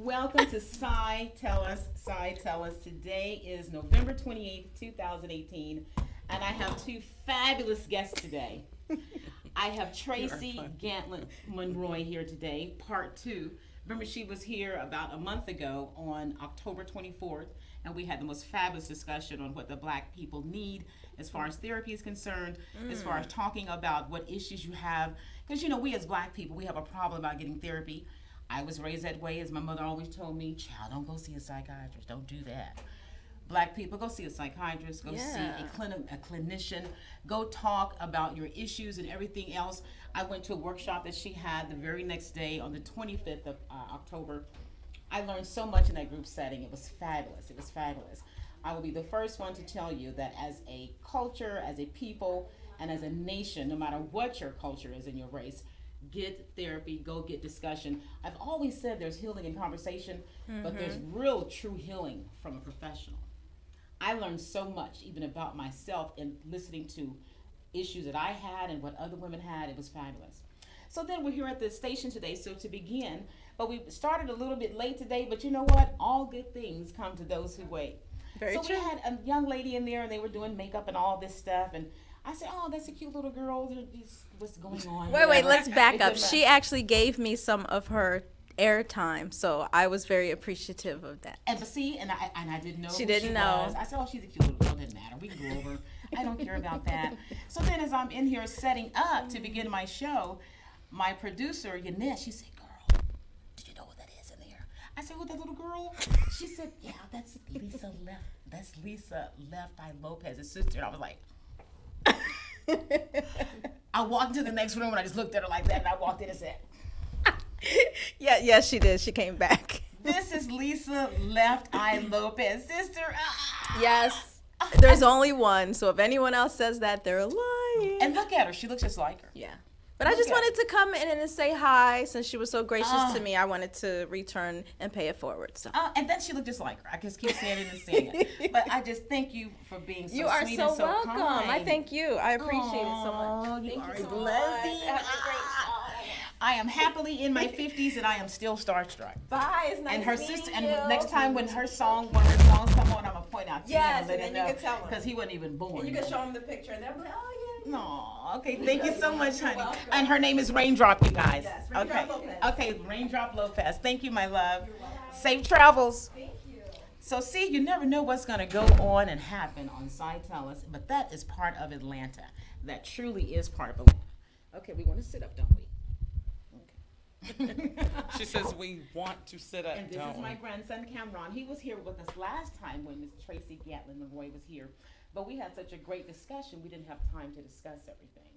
Welcome to Sci Tell Us, Sci Tell Us. Today is November 28th, 2018, and I have two fabulous guests today. I have Tracy Gantlin-Monroy here today, part two. Remember, she was here about a month ago on October 24th, and we had the most fabulous discussion on what the black people need as far as therapy is concerned, as far as talking about what issues you have. Because, you know, we as black people, we have a problem about getting therapy. I was raised that way, as my mother always told me, child, don't go see a psychiatrist, don't do that. Black people, go see a psychiatrist, go see a clinician, go talk about your issues and everything else. I went to a workshop that she had the very next day on the 25th of October. I learned so much in that group setting. It was fabulous. It was fabulous. I will be the first one to tell you that as a culture, as a people, and as a nation, no matter what your culture is in your race, get therapy, go get discussion. I've always said there's healing in conversation, but there's real true healing from a professional. I learned so much even about myself in listening to issues that I had and what other women had. It was fabulous. So then we're here at the station today, so to begin, but we started a little bit late today, but you know what? All good things come to those who wait. Very true. We had a young lady in there and they were doing makeup and all this stuff, and I said, oh, that's a cute little girl. What's going on? Wait, let's back up. She actually gave me some of her airtime, so I was very appreciative of that. And see, and I didn't know she didn't know. Was. I said, oh, she's a cute little girl. Doesn't matter. We can go over. I don't care about that. So then, as I'm in here setting up to begin my show, my producer, Yanette, she said, girl, did you know what that is in there? I said, who, that little girl? She said, yeah, that's Lisa Left. That's Lisa Left Eye Lopez's sister. And I was like, I walked into the next room and I just looked at her like that, and I walked in and said, yeah, she did. She came back. This is Lisa Left Eye Lopez's sister. Yes. There's only one, so if anyone else says that, they're lying. And look at her. She looks just like her. Yeah. But I just wanted to come in and say hi. Since she was so gracious to me, I wanted to return and pay it forward. So. And then she looked just like her. I just keep saying it and saying it. But I just thank you for being so you are sweet so and so welcome. kind. I thank you. I appreciate it so much. You thank are you so blessing. much. Have a great show. I am happily in my 50s and I am still starstruck. Bye. It's nice and her meeting sister, you. And next time when one of her songs come on, I'm gonna point out to him and let then him you know, can tell him because he wasn't even born. And you can show him the picture, and they'll be like, oh yeah. No, okay, thank you so much, honey. Welcome. And her name is Raindrop, you guys. Yes, Raindrop okay, Lopez. okay, Raindrop Lopez. Thank you, my love. Safe travels. Thank you. So see, you never know what's gonna go on and happen on Sci Tell Us, but that is part of Atlanta. That truly is part of Atlanta. Okay, we want to sit up, don't we? She says we want to sit up. And this is my grandson Cameron. He was here with us last time when Miss Tracy Gantlin-Monroy was here, but we had such a great discussion we didn't have time to discuss everything.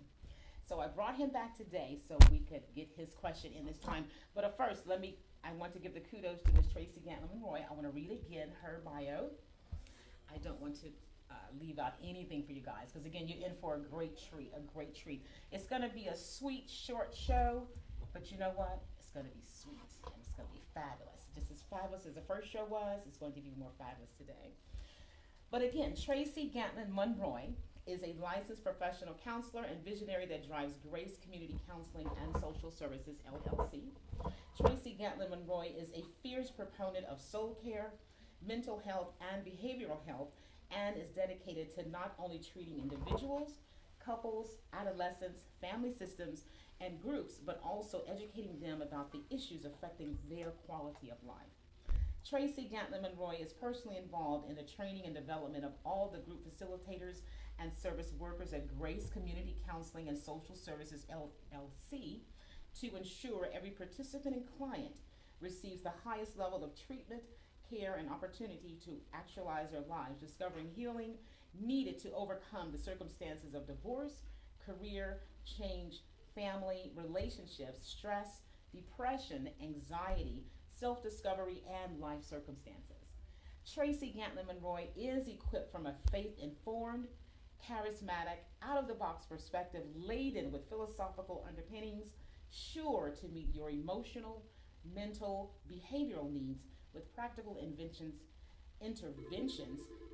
So I brought him back today so we could get his question in this time. But first, I want to give the kudos to Miss Tracy Gantlin-Monroy. I want to read again her bio. I don't want to leave out anything for you guys, because again, you're in for a great treat. It's going to be a sweet, short show. But you know what? It's going to be sweet, and it's going to be fabulous. Just as fabulous as the first show was, it's going to be more fabulous today. But again, Tracy Gantlin-Monroy is a licensed professional counselor and visionary that drives Grace Community Counseling and Social Services, LLC. Tracy Gantlin-Monroy is a fierce proponent of soul care, mental health, and behavioral health, and is dedicated to not only treating individuals, couples, adolescents, family systems, and groups, but also educating them about the issues affecting their quality of life. Tracy Gantlin-Monroy is personally involved in the training and development of all the group facilitators and service workers at Grace Community Counseling and Social Services, LLC, to ensure every participant and client receives the highest level of treatment, care, and opportunity to actualize their lives, discovering healing needed to overcome the circumstances of divorce, career, change, family, relationships, stress, depression, anxiety, self-discovery, and life circumstances. Tracy Gantlin-Monroy is equipped from a faith-informed, charismatic, out-of-the-box perspective laden with philosophical underpinnings, sure to meet your emotional, mental, behavioral needs with practical interventions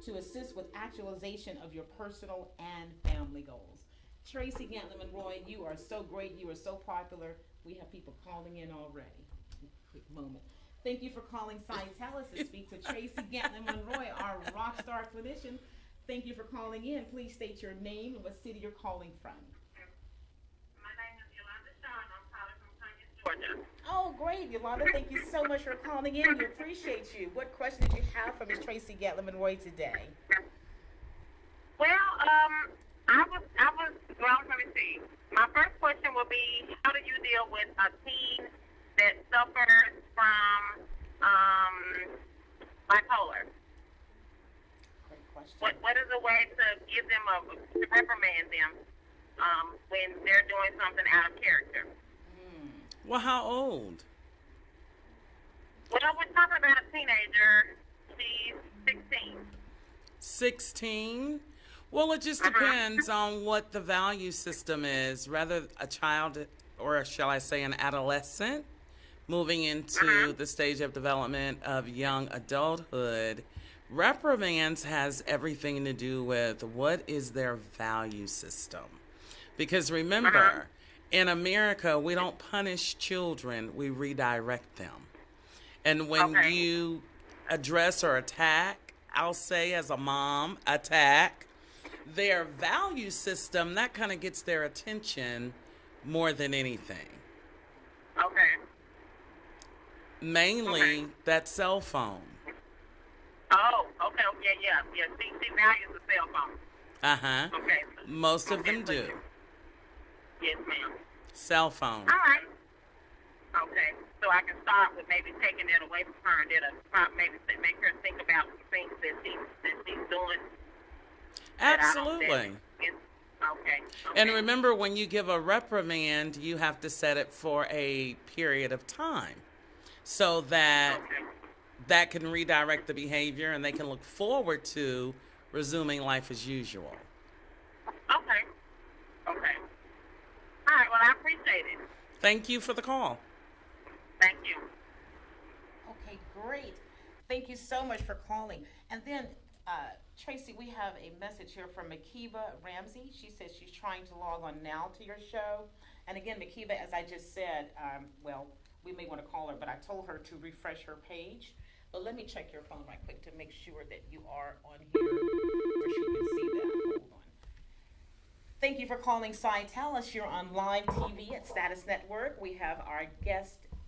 to assist with actualization of your personal and family goals. Tracy Gantlin-Monroy, you are so great. You are so popular. We have people calling in already. Quick moment. Thank you for calling Scientalis to speak to Tracy Gantlin-Monroy, our rock star clinician. Thank you for calling in. Please state your name and what city you're calling from. Georgia. Oh, great, Yolanda. Thank you so much for calling in. We appreciate you. What question did you have for Miss Tracy Gantlin-Monroy today? Well, well, let me see. My first question will be, how do you deal with a teen that suffers from bipolar? Great question. What is a way to give them to reprimand them when they're doing something out of character? Well, how old? Well, we're talking about a teenager. She's 16. 16? Well, it just depends on what the value system is. Rather a child, or shall I say an adolescent, moving into the stage of development of young adulthood, reprimands has everything to do with what is their value system. Because remember, in America, we don't punish children, we redirect them. And when you address or attack, I'll say as a mom, attack their value system, that kind of gets their attention more than anything. Okay. Mainly that cell phone. Oh, okay, yeah. She values the cell phone. Uh-huh. Okay. Most of them do. Yes, ma'am. Cell phone. All right. Okay. So I can start with maybe taking it away from her and then maybe make her think about the things that she's doing. Absolutely. Okay. And remember, when you give a reprimand, you have to set it for a period of time so that that can redirect the behavior and they can look forward to resuming life as usual. Okay. All right. Well, I appreciate it. Thank you for the call. Thank you. Okay, great. Thank you so much for calling. And then, Tracy, we have a message here from Makiba Ramsey. She says she's trying to log on now to your show. And again, Makiba, as I just said, well, we may want to call her, but I told her to refresh her page. But let me check your phone right quick to make sure that you are on here where she can see that. Hold on. Thank you for calling Scientalis. You're on Lyve TV at Status Network. We have our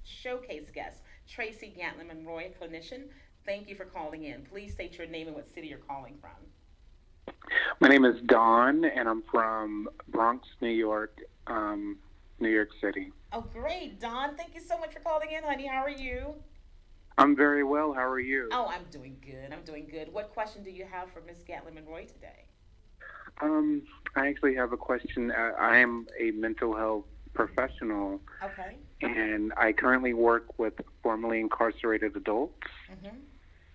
showcase guest, Tracy Gantlin-Monroy, a clinician. Thank you for calling in. Please state your name and what city you're calling from. My name is Don, and I'm from Bronx, New York City. Oh, great, Don. Thank you so much for calling in, honey. How are you? I'm very well. How are you? Oh, I'm doing good. What question do you have for Ms. Gantlin-Monroy today? I actually have a question. I am a mental health professional. Okay. And I currently work with formerly incarcerated adults. Mm-hmm.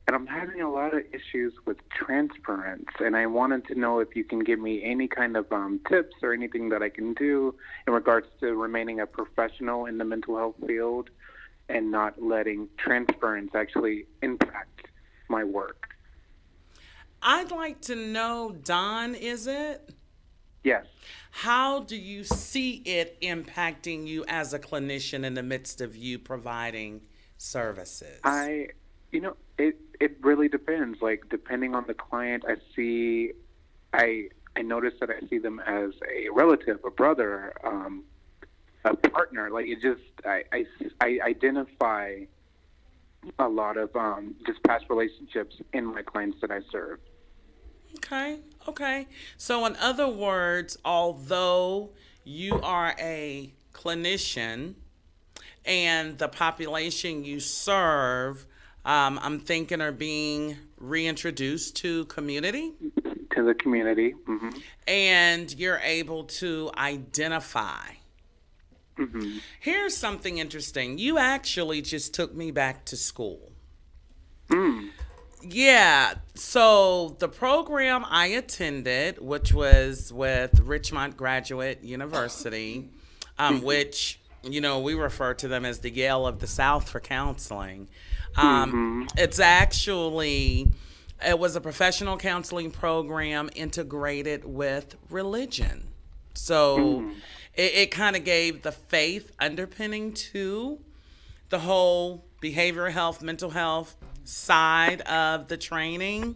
And I'm having a lot of issues with transference. And I wanted to know if you can give me any kind of tips or anything that I can do in regards to remaining a professional in the mental health field and not letting transference actually impact my work. I'd like to know, Don, is it? Yes. How do you see it impacting you as a clinician in the midst of you providing services? It really depends. Like, depending on the client, I notice that I see them as a relative, a brother, a partner. Like, I identify a lot of just past relationships in my clients that I serve. Okay. So in other words, although you are a clinician and the population you serve, I'm thinking are being reintroduced to community? To the community. Mm-hmm. And you're able to identify. Mm-hmm. Here's something interesting. You actually just took me back to school. Yeah, so the program I attended, which was with Richmond Graduate University, which, we refer to them as the Yale of the South for counseling. It was a professional counseling program integrated with religion. So it kind of gave the faith underpinning to the whole behavioral health, mental health side of the training,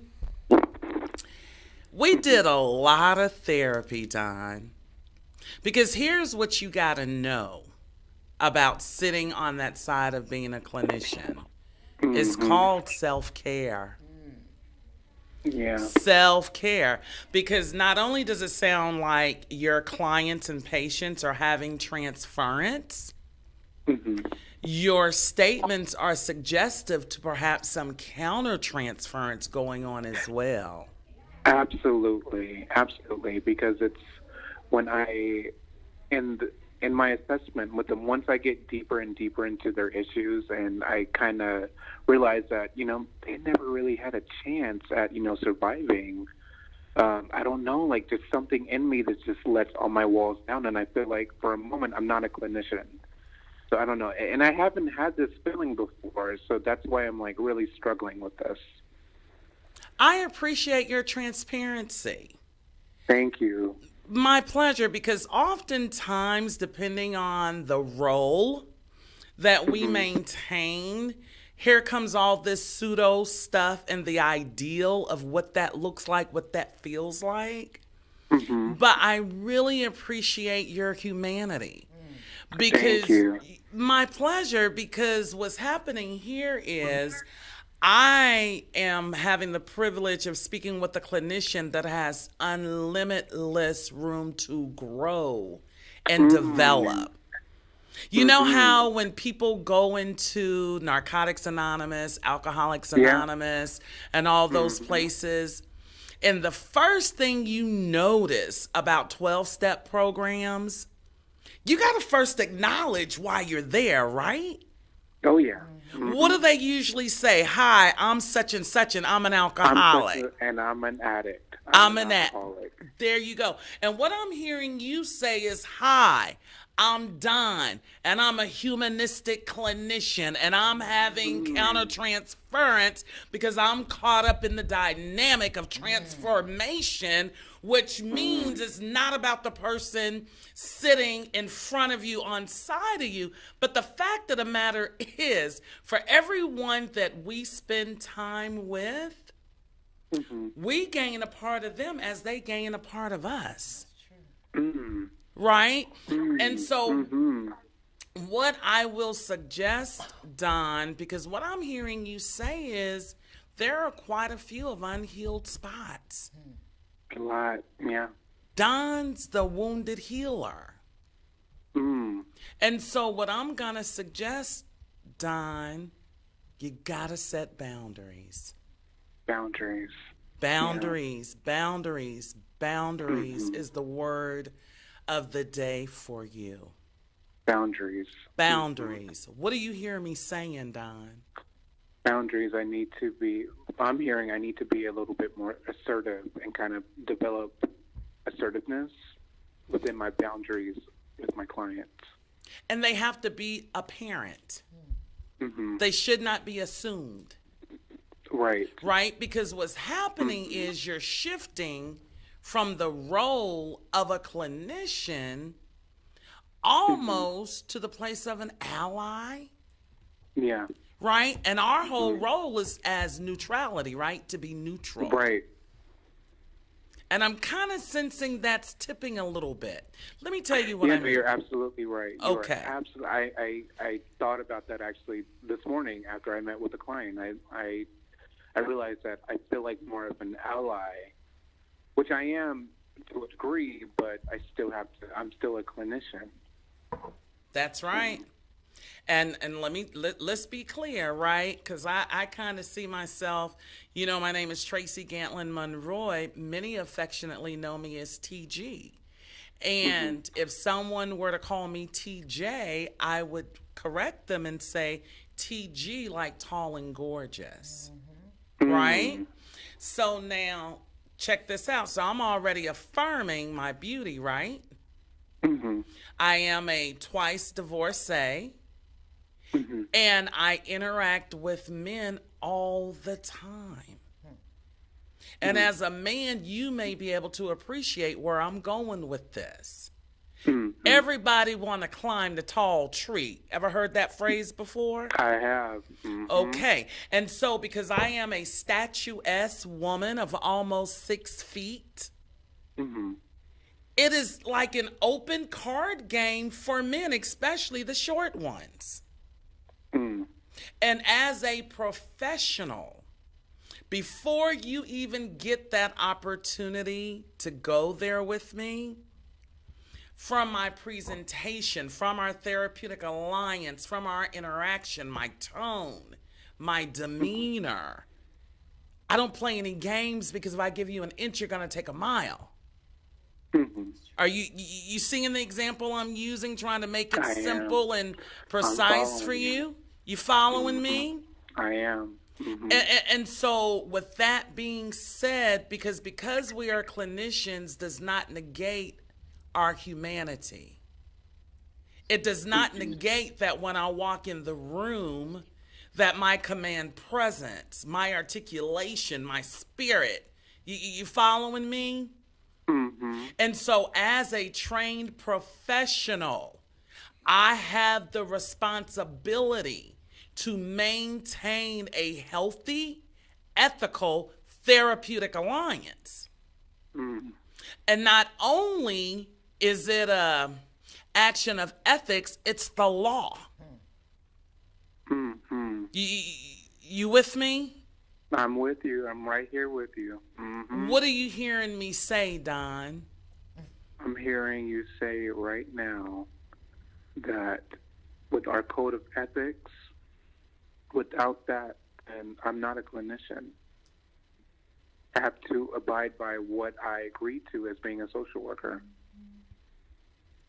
we did a lot of therapy, Don. Because here's what you got to know about sitting on that side of being a clinician. It's called self-care. Yeah. Self-care. Because not only does it sound like your clients and patients are having transference, your statements are suggestive to perhaps some counter-transference going on as well. Absolutely. Because it's when in my assessment with them, once I get deeper and deeper into their issues, and I kind of realize that, they never really had a chance at, surviving. I don't know, like just something in me that just lets all my walls down, and I feel like for a moment I'm not a clinician. So I don't know, and I haven't had this feeling before, so that's why I'm like really struggling with this. I appreciate your transparency. Thank you. My pleasure, because oftentimes, depending on the role that we maintain, here comes all this pseudo stuff and the ideal of what that looks like, what that feels like. But I really appreciate your humanity. Because Thank you. My pleasure, because what's happening here is I am having the privilege of speaking with a clinician that has unlimitless room to grow and develop. You know how when people go into Narcotics Anonymous, Alcoholics Anonymous, and all those places, and the first thing you notice about 12-step programs, you got to first acknowledge why you're there, right? Oh, yeah. What do they usually say? Hi, I'm such and such, and I'm an alcoholic. And I'm an addict. I'm an alcoholic. There you go. And what I'm hearing you say is, hi, I'm Don, and I'm a humanistic clinician, and I'm having countertransference because I'm caught up in the dynamic of transformation, which means it's not about the person sitting in front of you, on side of you, but the fact of the matter is, for everyone that we spend time with, we gain a part of them as they gain a part of us. Right? And so what I will suggest, Don, because what I'm hearing you say is there are quite a few of unhealed spots. A lot, yeah. Don's the wounded healer. And so what I'm going to suggest, Don, you got to set boundaries. Boundaries. Boundaries, boundaries, boundaries is the word of the day for you. Boundaries. Boundaries. What do you hear me saying, Don? Boundaries, I'm hearing I need to be a little bit more assertive and kind of develop assertiveness within my boundaries with my clients. And they have to be apparent. They should not be assumed. Right. Right? Because what's happening is you're shifting from the role of a clinician almost to the place of an ally. Yeah. Right? And our whole role is as neutrality, right? To be neutral. Right. And I'm kind of sensing that's tipping a little bit. Let me tell you what I mean. You're absolutely right. Okay. I thought about that actually this morning after I met with a client. I realized that I feel like more of an ally, which I am to a degree, but I'm still a clinician. That's right. And let's be clear, right? Because I kind of see myself, my name is Tracy Gantlin-Monroy. Many affectionately know me as TG. And if someone were to call me TJ, I would correct them and say TG, like tall and gorgeous, right? So now check this out. So I'm already affirming my beauty, right? I am a twice divorcee. And I interact with men all the time. And as a man, you may be able to appreciate where I'm going with this. Everybody want to climb the tall tree. Ever heard that phrase before? I have. Okay. And so because I am a statuesque woman of almost 6 feet, it is like an open card game for men, especially the short ones. And as a professional, before you even get that opportunity to go there with me, from my presentation, from our therapeutic alliance, from our interaction, my tone, my demeanor, I don't play any games, because if I give you an inch, you're going to take a mile. Are you seeing the example I'm using, trying to make it simple and precise for you? You following me? I am. And so with that being said, because we are clinicians does not negate our humanity. It does not negate that when I walk in the room, that my command presence, my articulation, my spirit, you following me? And so as a trained professional, I have the responsibility to maintain a healthy, ethical, therapeutic alliance. And not only is it a action of ethics, it's the law. You with me? I'm with you. I'm right here with you. What are you hearing me say, Don? I'm hearing you say right now that with our code of ethics, without that, and I'm not a clinician, I have to abide by what I agreed to as being a social worker.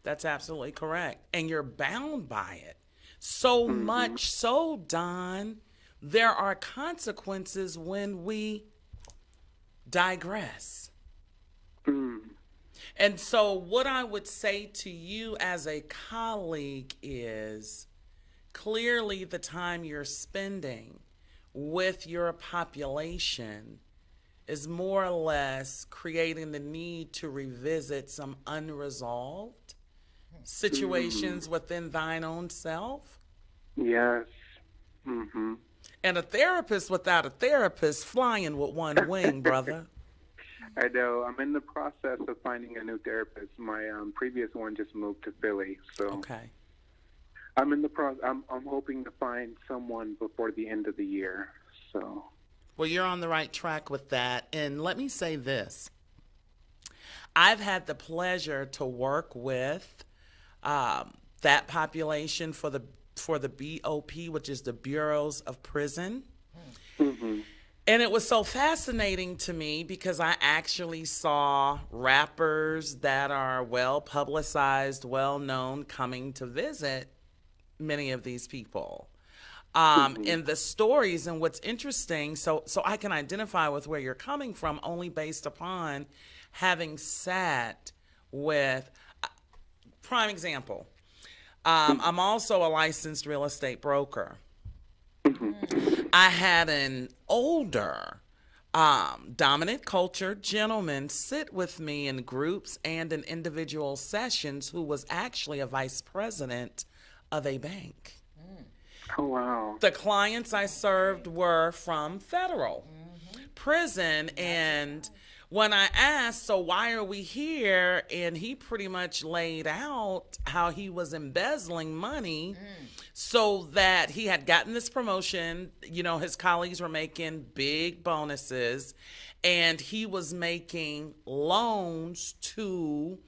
That's absolutely correct. And you're bound by it. So much so, Don, there are consequences when we digress. And so what I would say to you as a colleague is, clearly the time you're spending with your population is more or less creating the need to revisit some unresolved situations within thine own self. Yes. And a therapist without a therapist flying with one wing, brother. I know. I'm in the process of finding a new therapist. My previous one just moved to Philly, so Okay. I'm in the process. I'm hoping to find someone before the end of the year. So. Well, you're on the right track with that. And let me say this. I've had the pleasure to work with that population for the BOP, which is the Bureaus of Prison. And it was so fascinating to me because I actually saw rappers that are well publicized, well known, coming to visit many of these people. In the stories, and what's interesting, so I can identify with where you're coming from only based upon having sat with, prime example, I'm also a licensed real estate broker. I had an older dominant culture gentleman sit with me in groups and in individual sessions who was actually a vice president of a bank. Oh, wow. The clients I served were from federal prison, and when I asked, so why are we here? And he pretty much laid out how he was embezzling money so that he had gotten this promotion. You know, his colleagues were making big bonuses, and he was making loans to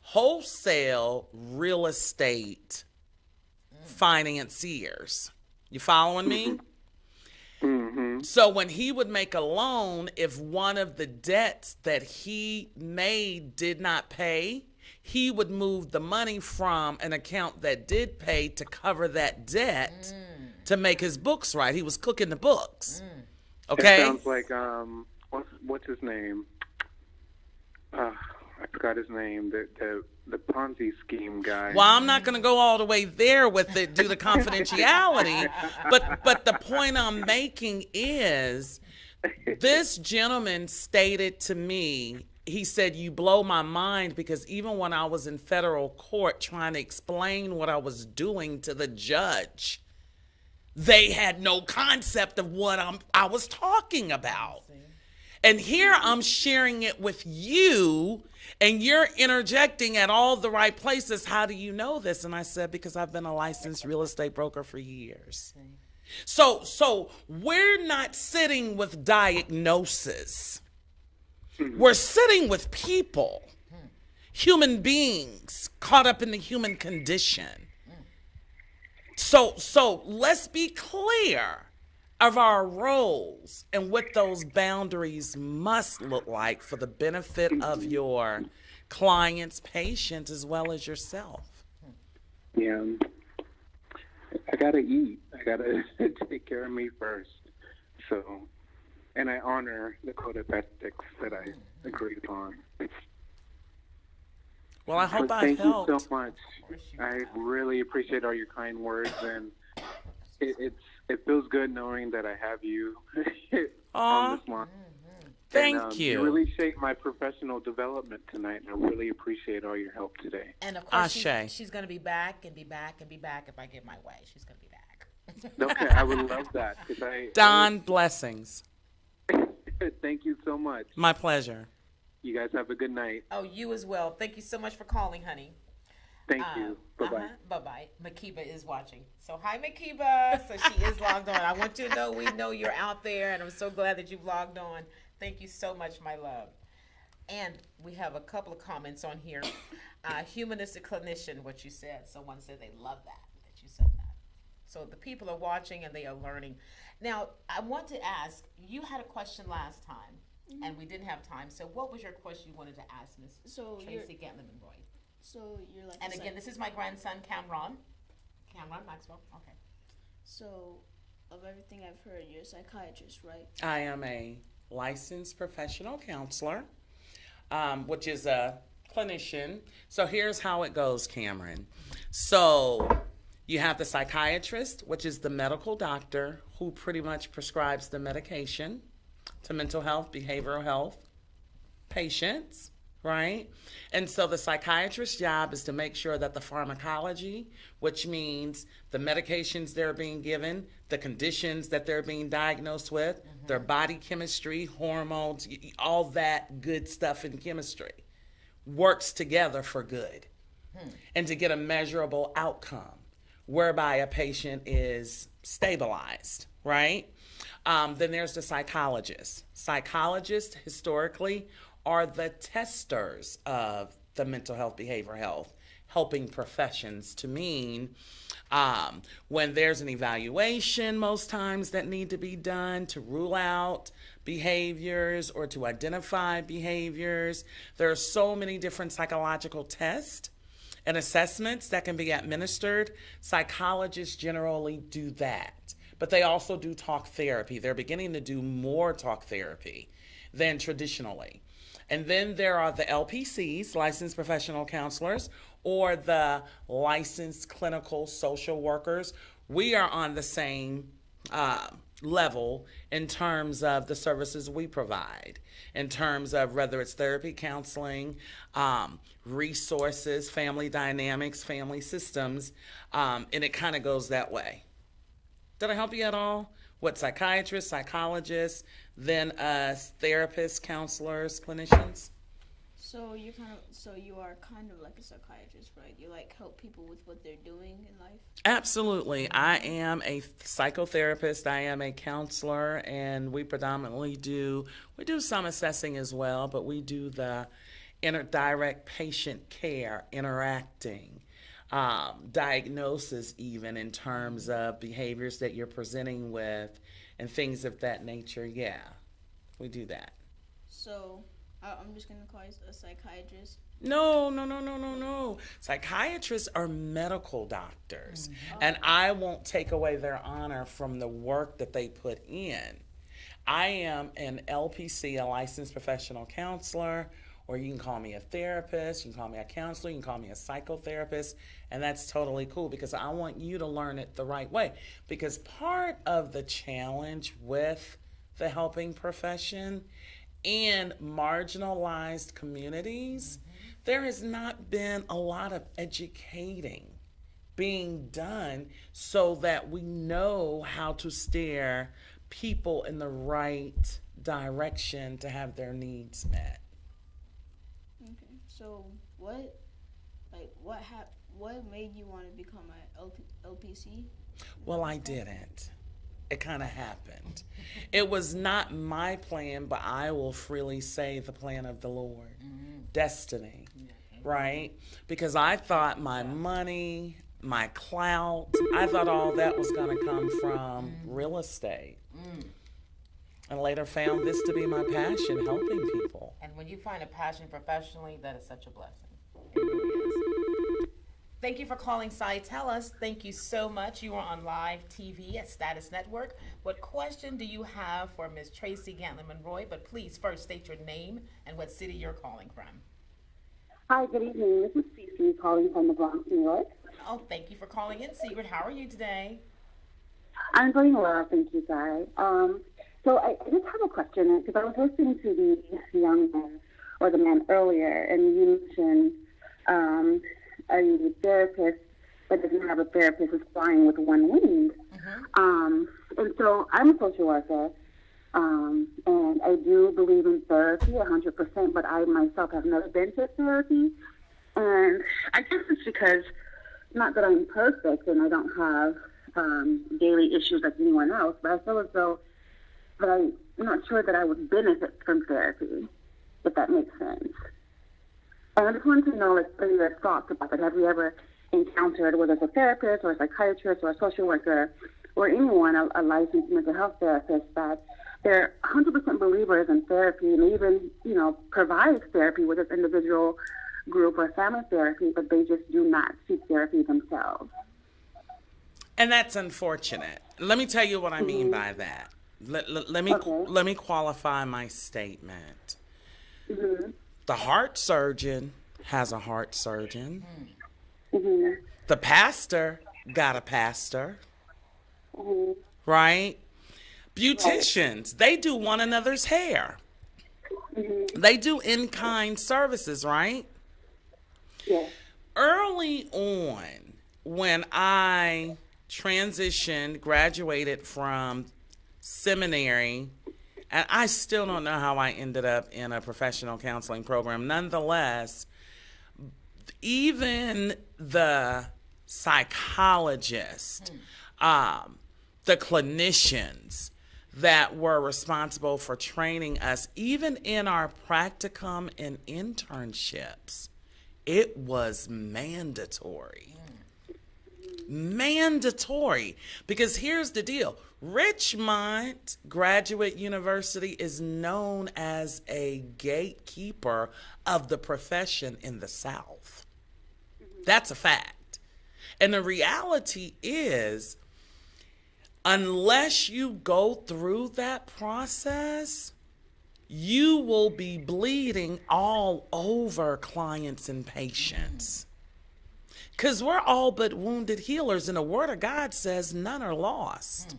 wholesale real estate financiers. You following me? So when he would make a loan, if one of the debts that he made did not pay, he would move the money from an account that did pay to cover that debt to make his books right. He was cooking the books. Okay? It sounds like, what's his name? I forgot his name. The Ponzi scheme guy. Well, I'm not going to go all the way there with it due to confidentiality, but the point I'm making is this gentleman stated to me he said, you blow my mind, because even when I was in federal court trying to explain what I was doing to the judge, they had no concept of what I was talking about. And here I'm sharing it with you, and you're interjecting at all the right places. How do you know this? And I said, because I've been a licensed real estate broker for years. So we're not sitting with diagnosis. We're sitting with people, human beings caught up in the human condition. So let's be clear of our roles and what those boundaries must look like for the benefit of your clients, patients, as well as yourself. Yeah. I got to eat. I got to take care of me first. So, and I honor the code of ethics that I agreed upon. Well, I hope I've Thank helped. you so much. I really appreciate all your kind words, and it feels good knowing that I have you on this line. Thank you. You really shaped my professional development tonight, and I really appreciate all your help today. And of course, Ashe. she's going to be back and be back and be back if I get my way. She's going to be back. Okay, I would love that. Don, blessings. Thank you so much. My pleasure. You guys have a good night. Oh, you as well. Thank you so much for calling, honey. Thank you. Bye-bye. Bye-bye. Makiba is watching. So, hi, Makiba. So, she is logged on. I want you to know we know you're out there, and I'm so glad that you've logged on. Thank you so much, my love. And we have a couple of comments on here. Humanistic clinician, what you said. Someone said they love that you said that. So, the people are watching, and they are learning. Now, I want to ask, you had a question last time, and we didn't have time. So, what was your question you wanted to ask Miss Tracy Gantlin-Monroy? So you're like. And again, this is my grandson, Cameron Maxwell. Okay. So, of everything I've heard, you're a psychiatrist, right? I am a licensed professional counselor, which is a clinician. So here's how it goes, Cameron. So you have the psychiatrist, which is the medical doctor who pretty much prescribes the medication to mental health, behavioral health patients, right? And so the psychiatrist's job is to make sure that the pharmacology, which means the medications they're being given, the conditions that they're being diagnosed with, their body chemistry, hormones, all that good stuff in chemistry, works together for good and to get a measurable outcome whereby a patient is stabilized, right? Then there's the psychologist. Psychologists historically are the testers of the mental health, behavioral health, helping professions to mean when there's an evaluation most times that need to be done to rule out behaviors or to identify behaviors. There are so many different psychological tests and assessments that can be administered. Psychologists generally do that, but they also do talk therapy. They're beginning to do more talk therapy than traditionally. And then there are the LPCs, licensed professional counselors, or the licensed clinical social workers. We are on the same level in terms of the services we provide, in terms of whether it's therapy, counseling, resources, family dynamics, family systems, and it kind of goes that way. Did I help you at all? What, psychiatrists, psychologists, then us therapists, counselors, clinicians? So you are kind of like a psychiatrist, right? You like help people with what they're doing in life? Absolutely. I am a psychotherapist. I am a counselor, and we predominantly do some assessing as well, but we do the direct patient care, interacting, diagnosis even in terms of behaviors that you're presenting with and things of that nature. Yeah, we do that. So I'm just going to call you a psychiatrist. No. Psychiatrists are medical doctors, and I won't take away their honor from the work that they put in. I am an LPC, a licensed professional counselor, or you can call me a therapist, you can call me a counselor, you can call me a psychotherapist, and that's totally cool because I want you to learn it the right way. Because part of the challenge with the helping profession in marginalized communities, there has not been a lot of educating being done so that we know how to steer people in the right direction to have their needs met. Okay. So what made you want to become an LPC? Well, I didn't. It kind of happened. It was not my plan, but I will freely say the plan of the Lord. Destiny, right? Because I thought my money, my clout, I thought all that was going to come from real estate. And later found this to be my passion, helping people. And when you find a passion professionally, that is such a blessing. It really is. Thank you for calling Cy. Tell us. Thank you so much. You are on Lyve TV at Status Network. What question do you have for Ms. Tracy Gantlin-Monroy? But please first state your name and what city you're calling from. Hi, good evening. This is Cece calling from the Bronx, New York. Oh, thank you for calling in, Sigrid. How are you today? I'm doing well, thank you, Guy. So I just have a question, because I was listening to the young man, or the man earlier, and you mentioned a therapist that doesn't have a therapist is flying with one wing. And so I'm a social worker, and I do believe in therapy 100%, but I myself have never been to therapy. And I guess it's because, not that I'm perfect and I don't have daily issues like anyone else, but I feel as though that I'm not sure that I would benefit from therapy, if that makes sense. And I just wanted to know, like, what are your thoughts about that? Have you ever encountered, whether it's a therapist or a psychiatrist or a social worker or anyone, a licensed mental health therapist, that they're 100% believers in therapy and even, provide therapy with this individual group or family therapy, but they just do not seek therapy themselves? And that's unfortunate. Let me tell you what I mean by that. Let me qualify my statement. The heart surgeon has a heart surgeon. The pastor got a pastor. Right? Beauticians, they do one another's hair. They do in-kind services, right? Yes. Early on, when I transitioned, graduated from seminary, and I still don't know how I ended up in a professional counseling program. Nonetheless, even the psychologists, the clinicians that were responsible for training us, even in our practicum and internships, it was mandatory. Mandatory. Because here's the deal. Richmond Graduate University is known as a gatekeeper of the profession in the South. That's a fact. And the reality is, unless you go through that process, you will be bleeding all over clients and patients. Because we're all but wounded healers, and the Word of God says none are lost.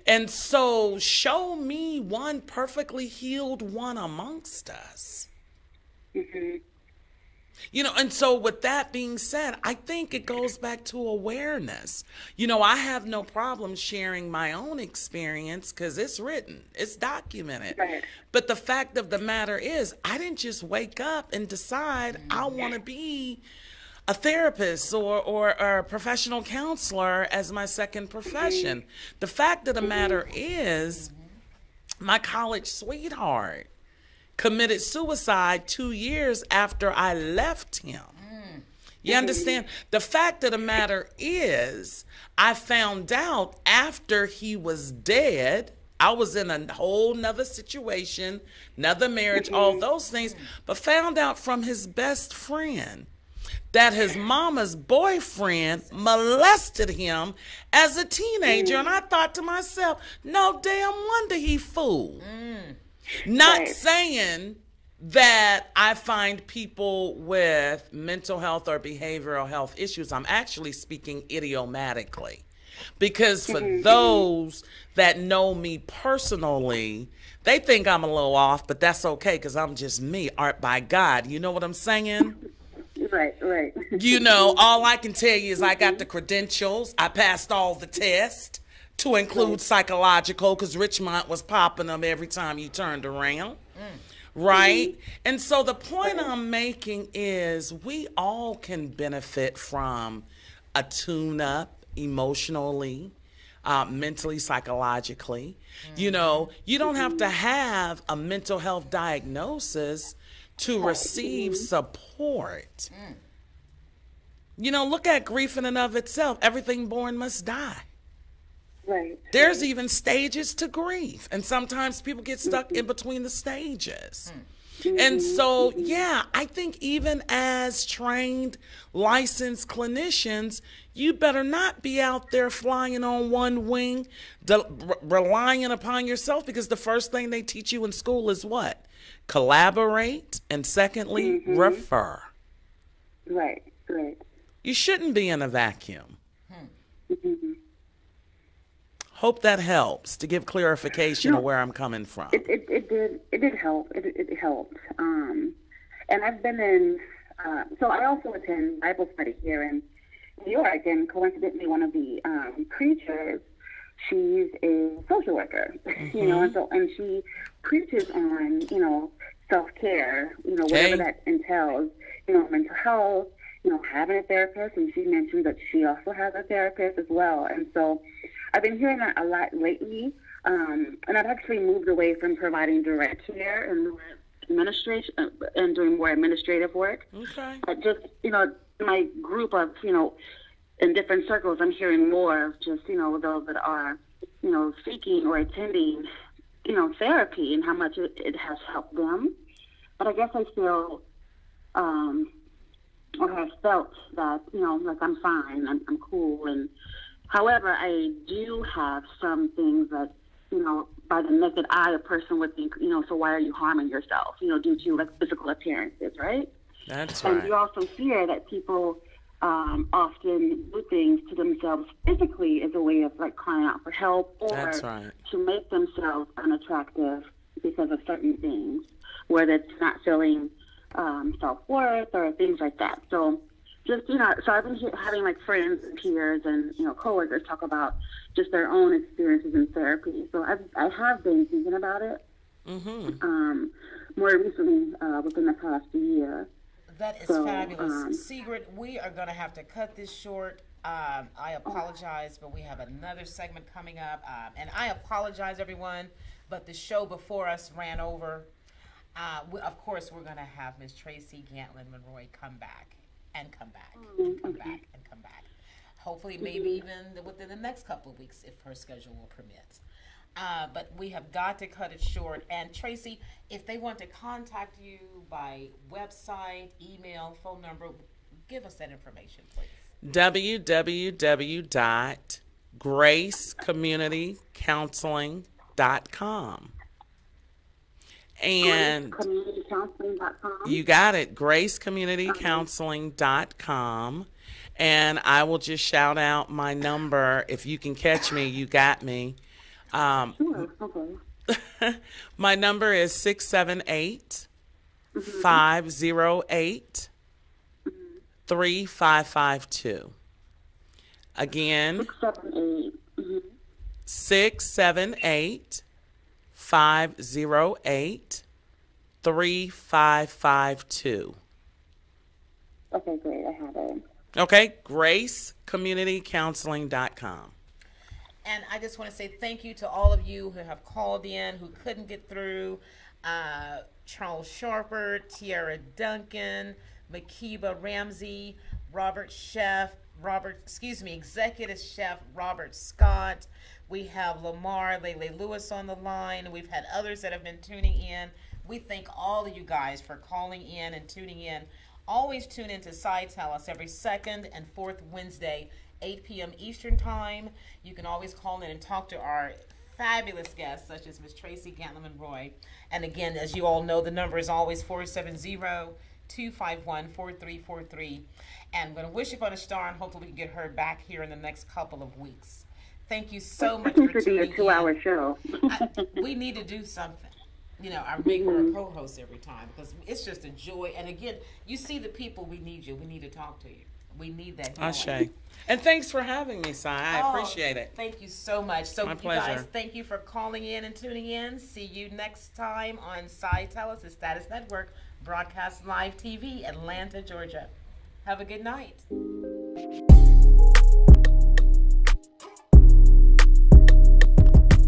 And so show me one perfectly healed one amongst us. And so with that being said, I think it goes back to awareness. I have no problem sharing my own experience because it's written, it's documented. Right. But the fact of the matter is, I didn't just wake up and decide I want to be a therapist or a professional counselor as my second profession. The fact of the matter is, my college sweetheart committed suicide 2 years after I left him. You understand? The fact of the matter is, I found out after he was dead. I was in a whole nother situation, another marriage, all those things, but found out from his best friend that his mama's boyfriend molested him as a teenager. And I thought to myself, no damn wonder he fooled. Not saying that I find people with mental health or behavioral health issues. I'm actually speaking idiomatically. Because for those that know me personally, they think I'm a little off, but that's okay because I'm just me, art by God. You know what I'm saying? Right, right. You know, all I can tell you is I got the credentials. I passed all the tests to include psychological because Richmond was popping them every time you turned around. Right? And so the point I'm making is we all can benefit from a tune-up emotionally, mentally, psychologically. You know, you don't have to have a mental health diagnosis to receive support. You know, look at grief in and of itself. Everything born must die. Right. There's even stages to grief, and sometimes people get stuck in between the stages. And so, yeah, I think even as trained, licensed clinicians, you better not be out there flying on one wing, relying upon yourself, because the first thing they teach you in school is what? Collaborate, and secondly, refer. Right, right. You shouldn't be in a vacuum. Hope that helps to give clarification of where I'm coming from. It did help. It helped. And I've been in. So I also attend Bible study here in New York, and coincidentally, one of the preachers, she's a social worker. You know, and she preaches on self-care. Whatever that entails. Mental health. Having a therapist, and she mentioned that she also has a therapist as well. And so I've been hearing that a lot lately, and I've actually moved away from providing direct care and more administration and doing more administrative work. Okay. But just my group of in different circles, I'm hearing more of just those that are seeking or attending therapy and how much it has helped them. But I guess I feel or have felt that, like I'm fine, I'm cool. And however, I do have some things that, by the naked eye, a person would think, so why are you harming yourself, due to like physical appearances, right? That's right. And you also hear that people often do things to themselves physically as a way of like crying out for help or That's right. to make themselves unattractive because of certain things, whether it's not feeling self-worth or things like that. So just, so I've been having like friends and peers and, coworkers talk about just their own experiences in therapy. So I have been thinking about it more recently within the past year. That is fabulous. Sigrid, we are going to have to cut this short. I apologize, but we have another segment coming up. And I apologize, everyone, but the show before us ran over. Of course, we're going to have Miss Tracy Gantlin-Monroy come back and come back and come back and come back. Hopefully, maybe even within the next couple of weeks, if her schedule will permit. But we have got to cut it short. And Tracy, if they want to contact you by website, email, phone number, give us that information, please. www.gracecommunitycounseling.com. And you got it, gracecommunitycounseling.com. And I will just shout out my number. If you can catch me, you got me. My number is 678-508-3552. Again, 678-508-3552. Okay, great. I have it. Okay, gracecommunitycounseling.com. And I just want to say thank you to all of you who have called in, who couldn't get through. Charles Sharper, Tiara Duncan, Makiba Ramsey, Executive Chef Robert Scott. We have Lamar Lele Lewis on the line. We've had others that have been tuning in. We thank all of you guys for calling in and tuning in. Always tune in to Tell Us every second and fourth Wednesday, 8 p.m. Eastern Time. You can always call in and talk to our fabulous guests, such as Miss Tracy Gantlin-Monroy. And again, as you all know, the number is always 251-4343. And I'm going to wish upon a star, and hopefully we can get her back here in the next couple of weeks. Thank you so much for tuning in. Be a 2-hour show. We need to do something. You know, I make her a co-host every time because it's just a joy. And again, you see the people, we need you. We need to talk to you. We need that. Ashe. And thanks for having me, Si. I appreciate it. Thank you so much. So My you pleasure. guys, thank you for calling in and tuning in. See you next time on Si Tell Us, the Status Network, broadcast live TV, Atlanta, Georgia. Have a good night.